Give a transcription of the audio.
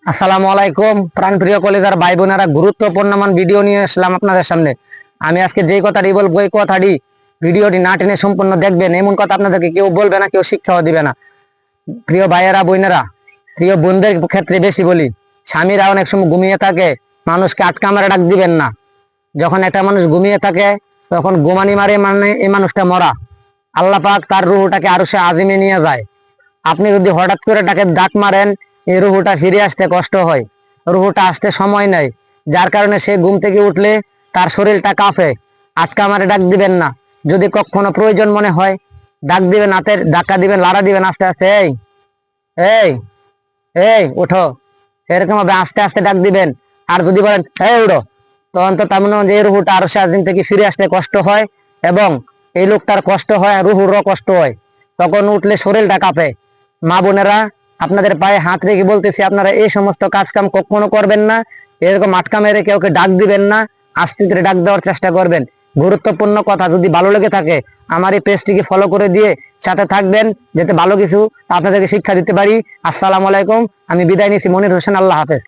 আসসালামু আলাইকুম প্রাণপ্রিয় কলেজার ভাই বোনেরা, গুরুত্বপূর্ণ ভিডিও নিয়ে আসলাম আপনাদের সামনে। আমি আজকে যেই কথাটি বলবো এই কথাটি ভিডিওটি না টেনে সম্পূর্ণ দেখবেন। এমন কথা আপনাদেরকে কেউ বলবে না, কেউ শিক্ষাও দিবে না। প্রিয় ভাইয়েরা বোনেরা, প্রিয় বোনদের ক্ষেত্রে বেশি বলি, স্বামীরা অনেক সময় ঘুমিয়ে থাকে, মানুষকে আটকা মারা ডাক দিবেন না। যখন একটা মানুষ ঘুমিয়ে থাকে তখন ঘুমানি মারে, মানে এই মানুষটা মরা। আল্লাহ পাক তার রুহটাকে আরো সে আজিমে নিয়ে যায়। আপনি যদি হঠাৎ করে তাকে ডাক মারেন, এই রুহুটা ফিরে আসতে কষ্ট হয়, রুহুটা আসতে সময় নেয়। যার কারণে সে ঘুম থেকে উঠলে তার শরীরটা কাঁপে। আটকা মারে ডাক দিবেন না। যদি কখনো প্রয়োজন মনে হয় ডাক দিবেন, হাতের ধাক্কা দিবেন, লাড়া দিবেন আস্তে আস্তে, এই এই এই উঠো, এরকম ভাবে আস্তে আস্তে ডাক দিবেন। আর যদি বলেন এই উঠো, তখন তো তার মনে হয় যে এই রুহুটা আরো 7 দিন থেকে ফিরে আসতে কষ্ট হয়, এবং এই লোকটার কষ্ট হয়, রুহুরও কষ্ট হয়। তখন উঠলে শরীরটা কাঁপে। মা বোনেরা, আপনাদের পায়ে হাত রেখে বলতেছি, আপনারা এই সমস্ত কাজ কাম কখনো করবেন না। এরকম আটকা মেরে কাউকে ডাক দিবেন না, আস্তে ধীরে ডাক দেওয়ার চেষ্টা করবেন। গুরুত্বপূর্ণ কথা, যদি ভালো লেগে থাকে আমার এই পেজটিকে ফলো করে দিয়ে সাথে থাকবেন, যাতে ভালো কিছু আপনাদেরকে শিক্ষা দিতে পারি। আসসালামু আলাইকুম, আমি বিদায় নিচ্ছি। মনির হোসেন, আল্লাহ হাফেজ।